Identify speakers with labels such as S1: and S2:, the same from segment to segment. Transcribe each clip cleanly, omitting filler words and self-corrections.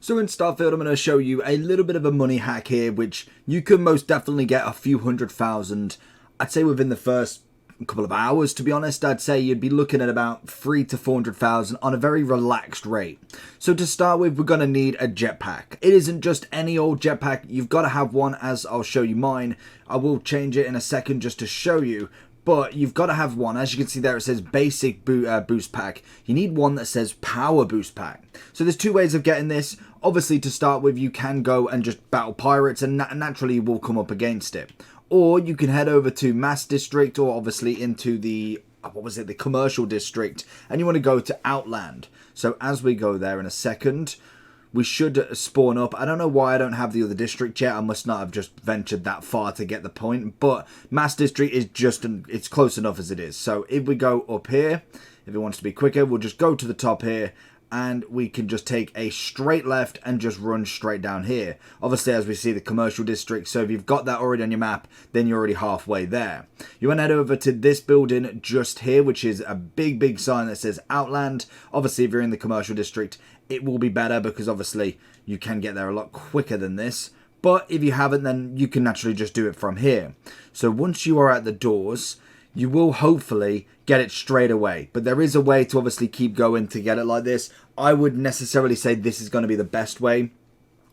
S1: So in Starfield, I'm going to show you a little bit of a money hack here, which you can most definitely get a few 100,000. I'd say within the first couple of hours, to be honest. I'd say you'd be looking at about 300 to 400,000 on a very relaxed rate. So to start with, we're going to need a jetpack. It isn't just any old jetpack. You've got to have one, as I'll show you mine. I will change it in a second just to show you. But you've got to have one. As you can see there, it says basic boost pack. You need one that says power boost pack. So there's two ways of getting this. Obviously, to start with, you can go and just battle pirates, and naturally you will come up against it. Or you can head over to Mass District, or obviously into the, the commercial district, and you want to go to Outland. So as we go there in a second, we should spawn up. I don't know why I don't have the other district yet. I must not have just ventured that far to get the point. But Mass District is just, it's close enough as it is. So if we go up here, if it wants to be quicker, we'll just go to the top here. And we can just take a straight left and just run straight down here. Obviously, as we see, the commercial district. So if you've got that already on your map, then you're already halfway there. You want to head over to this building just here, which is a big sign that says Outland. Obviously, if you're in the commercial district, it will be better because obviously you can get there a lot quicker than this. But if you haven't, then you can naturally just do it from here. So once you are at the doors, you will hopefully get it straight away. But there is a way to obviously keep going to get it like this. I would necessarily say this is going to be the best way,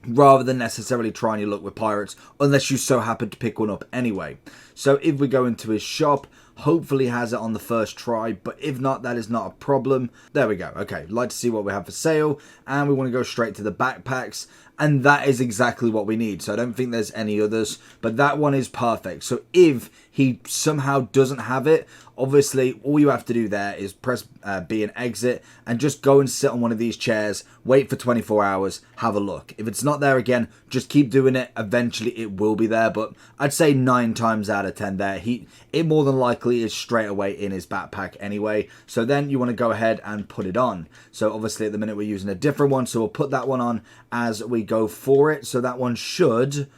S1: rather than necessarily trying your luck with pirates, unless you so happen to pick one up anyway. So if we go into his shop, hopefully has it on the first try, but if not, that is not a problem. There we go. Okay, like to see what we have for sale, and we want to go straight to the backpacks, and that is exactly what we need. So I don't think there's any others, but that one is perfect. So if he somehow doesn't have it, obviously all you have to do there is press B and exit, and just go and sit on one of these chairs, wait for 24 hours, have a look. If it's not there again, just keep doing it. Eventually it will be there, but I'd say 9 times out of 10 there, it more than likely is straight away in his backpack anyway. So then you want to go ahead and put it on. So obviously at the minute we're using a different one, so we'll put that one on as we go for it. So that one should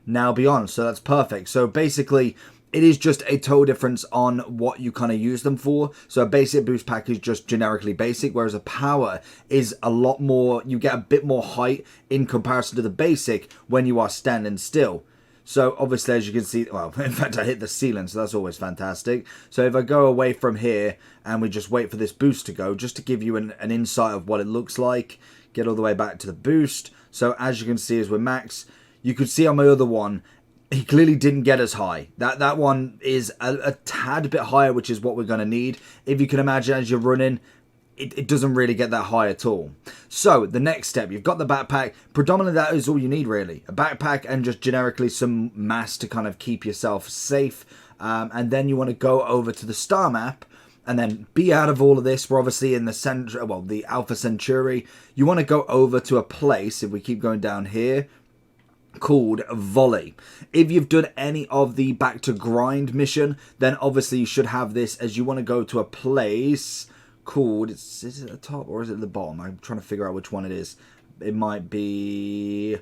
S1: now be on. So that's perfect. So basically, it is just a total difference on what you kind of use them for. So a basic boost pack is just generically basic, whereas a power is a lot more, you get a bit more height in comparison to the basic when you are standing still. So obviously, as you can see, well, in fact, I hit the ceiling, so that's always fantastic. So if I go away from here and we just wait for this boost to go, just to give you an insight of what it looks like, get all the way back to the boost. So as you can see, as we're max, you could see on my other one, he clearly didn't get as high. That one is a tad bit higher, which is what we're going to need. If you can imagine, as you're running, it doesn't really get that high at all. So the next step, you've got the backpack. Predominantly that is all you need really. A backpack and just generically some mass to kind of keep yourself safe. And then you want to go over to the star map and then be out of all of this. We're obviously in the Alpha Centauri. You want to go over to a place, if we keep going down here, called Volley. If you've done any of the Back to Grind mission, then obviously you should have this, as you want to go to a place called, is it at the top or is it at the bottom? I'm trying to figure out which one it is. It might be,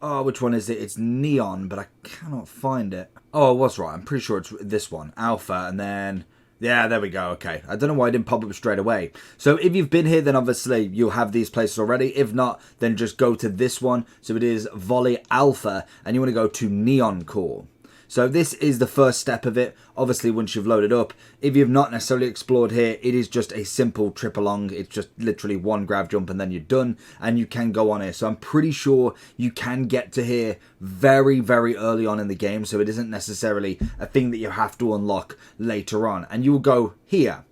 S1: which one is it? It's Neon, but I cannot find it. Oh, I was right. I'm pretty sure it's this one, Alpha, and then, yeah, there we go. Okay. I don't know why I didn't pop up straight away. So if you've been here, then obviously you'll have these places already. If not, then just go to this one. So it is Volley Alpha, and you want to go to Neon Core. So this is the first step of it. Obviously, once you've loaded up, if you've not necessarily explored here, it is just a simple trip along. It's just literally one grav jump and then you're done, and you can go on here. So I'm pretty sure you can get to here very early on in the game. So it isn't necessarily a thing that you have to unlock later on. And you will go here.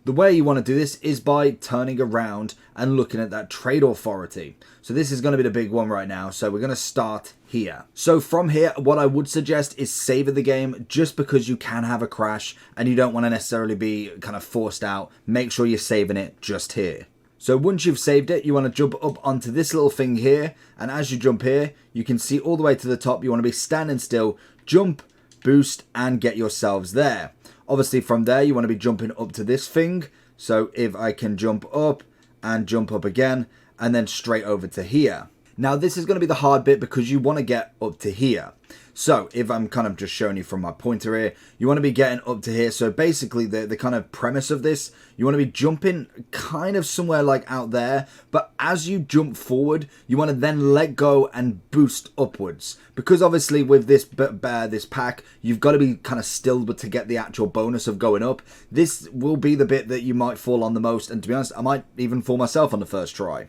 S1: The way you want to do this is by turning around and looking at that trade authority. So this is going to be the big one right now. So we're going to start here. So from here, what I would suggest is saving the game, just because you can have a crash and you don't want to necessarily be kind of forced out. Make sure you're saving it just here. So once you've saved it, you want to jump up onto this little thing here. And as you jump here, you can see all the way to the top. You want to be standing still, jump, boost, and get yourselves there. Obviously from there, you want to be jumping up to this thing. So if I can jump up and jump up again, and then straight over to here. Now this is going to be the hard bit because you want to get up to here. So if I'm kind of just showing you from my pointer here, you want to be getting up to here. So basically the kind of premise of this, you want to be jumping kind of somewhere like out there. But as you jump forward, you want to then let go and boost upwards. Because obviously with this pack, you've got to be kind of still but to get the actual bonus of going up. This will be the bit that you might fall on the most. And to be honest, I might even fall myself on the first try.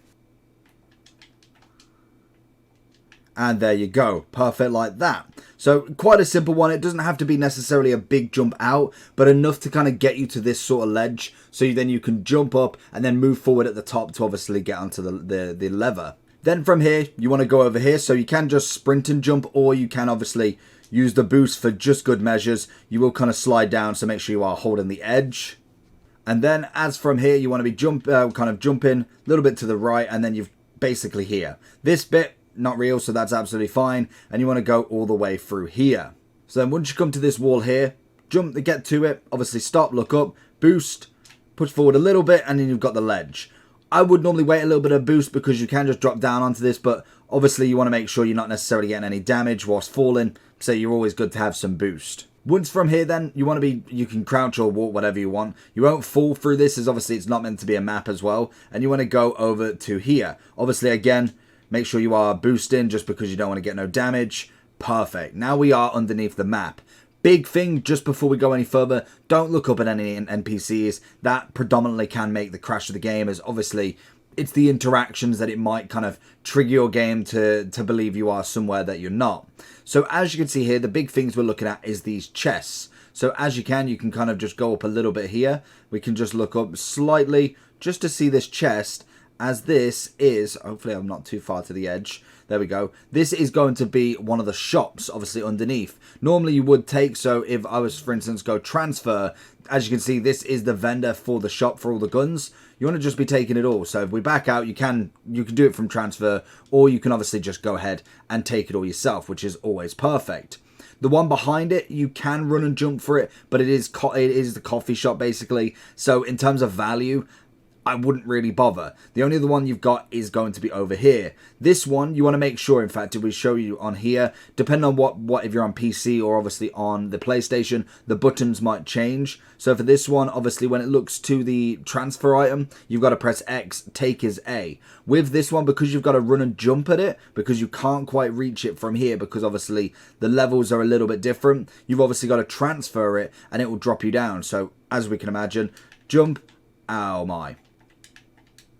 S1: And there you go. Perfect like that. So quite a simple one. It doesn't have to be necessarily a big jump out, but enough to kind of get you to this sort of ledge. So then you can jump up and then move forward at the top to obviously get onto the lever. Then from here, you want to go over here. So you can just sprint and jump, or you can obviously use the boost for just good measures. You will kind of slide down, so make sure you are holding the edge. And then as from here, you want to be kind of jumping a little bit to the right, and then you've basically here. This bit, not real, so that's absolutely fine. And you want to go all the way through here. So then once you come to this wall here, jump to get to it. Obviously stop, look up, boost, push forward a little bit, and then you've got the ledge. I would normally wait a little bit of boost because you can just drop down onto this, but obviously you want to make sure you're not necessarily getting any damage whilst falling, so you're always good to have some boost. Once from here then, you can crouch or walk, whatever you want. You won't fall through this, as obviously it's not meant to be a map as well. And you want to go over to here. Obviously again, make sure you are boosting just because you don't want to get no damage. Perfect. Now we are underneath the map. Big thing just before we go any further, don't look up at any NPCs. That predominantly can make the crash of the game, as obviously it's the interactions that it might kind of trigger your game to believe you are somewhere that you're not. So as you can see here, the big things we're looking at is these chests. So as you can kind of just go up a little bit here. We can just look up slightly just to see this chest, as this is, hopefully I'm not too far to the edge, there we go. This is going to be one of the shops, obviously underneath. Normally you would take, so if I was, for instance, go transfer, as you can see, this is the vendor for the shop for all the guns. You want to just be taking it all. So if we back out, you can do it from transfer, or you can obviously just go ahead and take it all yourself, which is always perfect. The one behind it, you can run and jump for it, but it is the coffee shop basically. So in terms of value, I wouldn't really bother. The only other one you've got is going to be over here. This one, you want to make sure, in fact, if we show you on here, depending on what if you're on PC or obviously on the PlayStation, the buttons might change. So for this one, obviously when it looks to the transfer item, you've got to press X, take is A. With this one, because you've got to run and jump at it, because you can't quite reach it from here, because obviously the levels are a little bit different, you've obviously got to transfer it and it will drop you down. So as we can imagine, jump, ow my.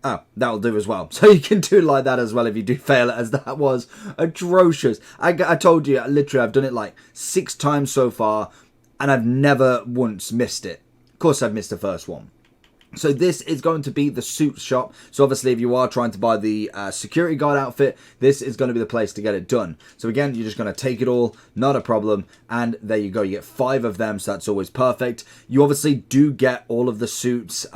S1: Oh, that'll do as well. So you can do it like that as well if you do fail it, as that was atrocious. I told you, literally, I've done it like 6 times so far, and I've never once missed it. Of course, I've missed the first one. So this is going to be the suit shop. So obviously, if you are trying to buy the security guard outfit, this is going to be the place to get it done. So again, you're just going to take it all, not a problem. And there you go. You get 5 of them, so that's always perfect. You obviously do get all of the suits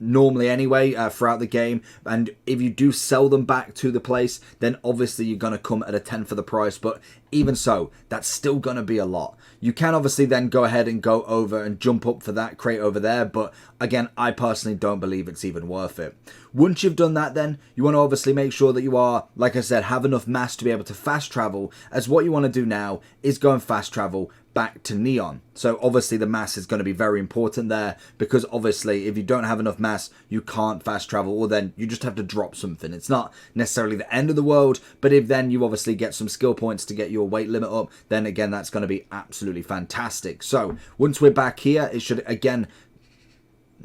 S1: normally anyway throughout the game, and if you do sell them back to the place, then obviously you're going to come at a 10 for the price, but even so, that's still going to be a lot. You can obviously then go ahead and go over and jump up for that crate over there, but again, I personally don't believe it's even worth it. Once you've done that, then you want to obviously make sure that you are, like I said, have enough mass to be able to fast travel, as what you want to do now is go and fast travel back to Neon. So obviously the mass is going to be very important there, because obviously if you don't have enough mass, you can't fast travel, or then you just have to drop something. It's not necessarily the end of the world, but if then you obviously get some skill points to get your weight limit up, then again that's going to be absolutely fantastic. So once we're back here, it should again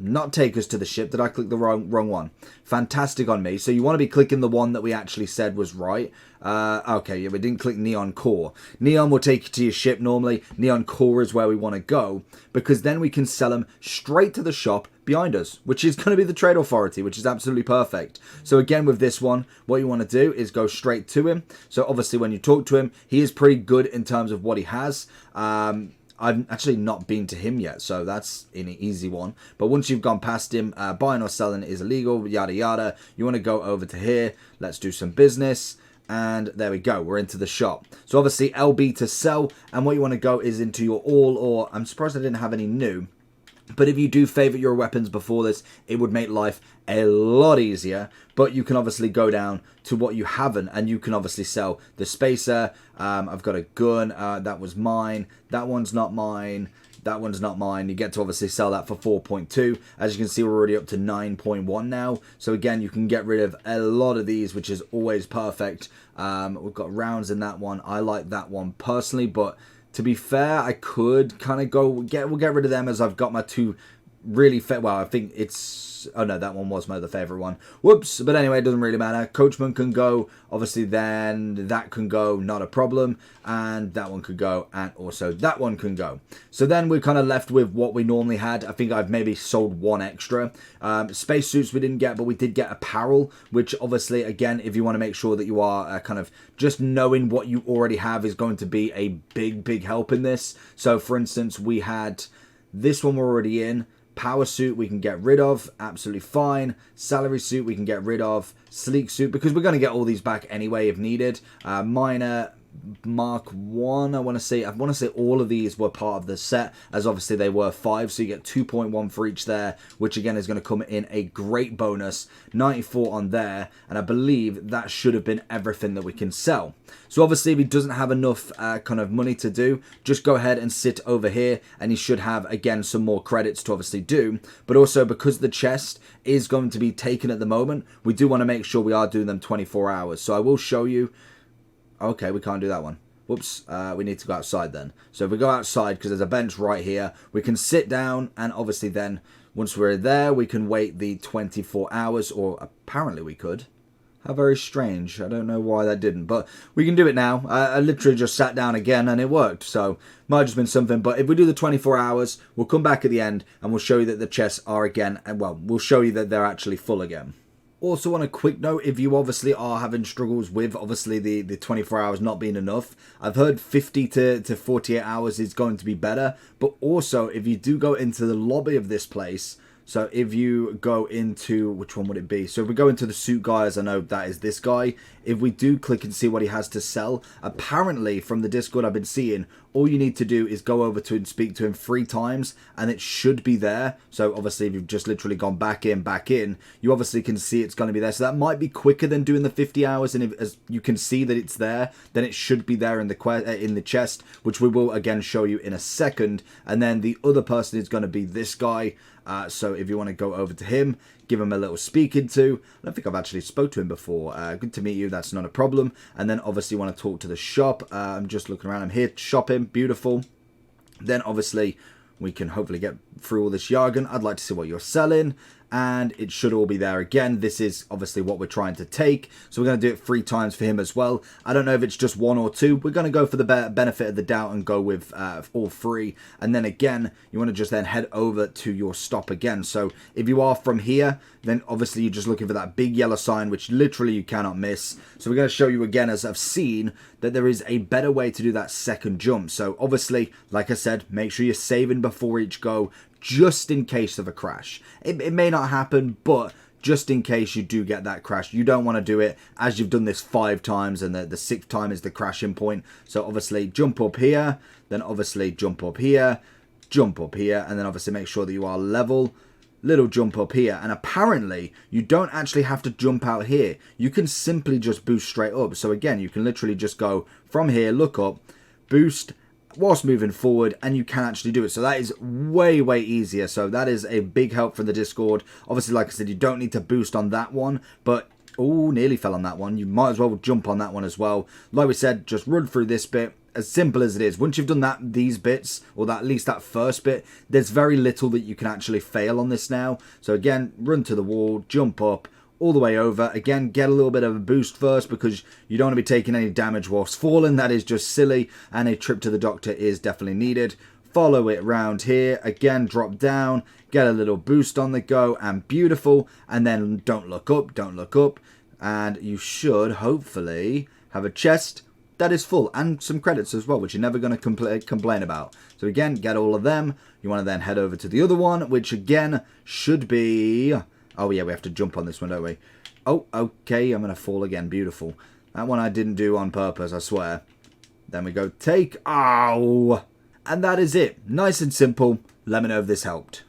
S1: not take us to the ship. Did I click the wrong one? Fantastic on me. So you want to be clicking the one that we actually said was right. Okay, yeah, we didn't click Neon Core. Neon will take you to your ship normally. Neon Core is where we want to go, because then we can sell them straight to the shop behind us, which is going to be the Trade Authority, which is absolutely perfect. So again, with this one, what you want to do is go straight to him. So obviously when you talk to him, he is pretty good in terms of what he has. I've actually not been to him yet, so that's an easy one. But once you've gone past him, buying or selling is illegal, yada yada. You want to go over to here. Let's do some business. And there we go. We're into the shop. So obviously LB to sell. And what you want to go is into your all, or I'm surprised I didn't have any new. But if you do favorite your weapons before this, it would make life a lot easier. But you can obviously go down to what you haven't, and you can obviously sell the spacer. I've got a gun. That was mine. That one's not mine. That one's not mine. You get to obviously sell that for 4.2. As you can see, we're already up to 9.1 now. So again, you can get rid of a lot of these, which is always perfect. We've got rounds in that one. I like that one personally, but to be fair, I could kind of we'll get rid of them, as I've got my two really well, I think it's, oh no, that one was my other favorite one. Whoops. But anyway, it doesn't really matter. Coachman can go, obviously, then that can go, not a problem, and that one could go, and also that one can go. So then we're kind of left with what we normally had. I think I've maybe sold one extra. Spacesuits we didn't get, but we did get apparel, which obviously, again, if you want to make sure that you are kind of just knowing what you already have is going to be a big help in this. So for instance, we had this one we're already in. Power suit we can get rid of, absolutely fine. Salary suit we can get rid of. Sleek suit, because we're going to get all these back anyway if needed. Minor Mark 1, I want to say all of these were part of the set, as obviously they were 5, so you get 2.1 for each there, which again is going to come in a great bonus. 94 on there, and I believe that should have been everything that we can sell. So obviously if he doesn't have enough kind of money to do, just go ahead and sit over here, and he should have again some more credits to obviously do. But also, because the chest is going to be taken at the moment, we do want to make sure we are doing them 24 hours. So I will show you. Okay, we can't do that one. Whoops, we need to go outside then. So if we go outside, because there's a bench right here, we can sit down, and obviously then, once we're there, we can wait the 24 hours, or apparently we could. How very strange. I don't know why that didn't, but we can do it now. I literally just sat down again, and it worked, so might have just been something. But if we do the 24 hours, we'll come back at the end, and we'll show you that the chests are again, and well, we'll show you that they're actually full again. Also, on a quick note, if you obviously are having struggles with obviously the 24 hours not being enough, I've heard 50 to 48 hours is going to be better. But also, if you do go into the lobby of this place, so if you go into, which one would it be? So if we go into the suit guy, as I know that is this guy, if we do click and see what he has to sell, apparently from the Discord I've been seeing, all you need to do is go over to and speak to him 3 times, and it should be there. So obviously if you've just literally gone back in, you obviously can see it's going to be there. So that might be quicker than doing the 50 hours, and if as you can see that it's there, then it should be there in the chest, which we will again show you in a second. And then the other person is going to be this guy. So if you want to go over to him, give him a little speaking to. I don't think I've actually spoke to him before. Good to meet you. That's not a problem. And then obviously you want to talk to the shop. I'm just looking around. I'm here shopping. Beautiful. Then obviously we can hopefully get through all this jargon. I'd like to see what you're selling. And it should all be there again. This is obviously what we're trying to take. So we're going to do it 3 times for him as well. I don't know if it's just 1 or 2. We're going to go for the benefit of the doubt and go with all 3. And then again, you want to just then head over to your stop again. So if you are from here, then obviously you're just looking for that big yellow sign, which literally you cannot miss. So we're going to show you again, as I've seen, that there is a better way to do that second jump. So obviously, like I said, make sure you're saving before each go, just in case of a crash. It may not happen, but just in case you do get that crash, you don't want to do it as you've done this 5 times, and the 6th time is the crashing point. So obviously jump up here, then obviously jump up here, and then obviously make sure that you are level. Little jump up here, and apparently you don't actually have to jump out here. You can simply just boost straight up. So again, you can literally just go from here, look up, boost whilst moving forward, and you can actually do it. So that is way easier. So that is a big help from the Discord. Obviously, like I said, you don't need to boost on that one, but oh, nearly fell on that one. You might as well jump on that one as well. Like we said, just run through this bit. As simple as it is. Once you've done these bits, or at least that first bit, there's very little that you can actually fail on this now. So again, run to the wall, jump up, all the way over. Again, get a little bit of a boost first, because you don't want to be taking any damage whilst falling. That is just silly, and a trip to the doctor is definitely needed. Follow it around here. Again, drop down, get a little boost on the go, and beautiful. And then don't look up, and you should hopefully have a chest that is full, and some credits as well, which you're never going to complain about. So again, get all of them. You want to then head over to the other one, which again should be... Oh yeah, we have to jump on this one, don't we? Oh, okay, I'm going to fall again. Beautiful. That one I didn't do on purpose, I swear. Then we go take... Ow! And that is it. Nice and simple. Let me know if this helped.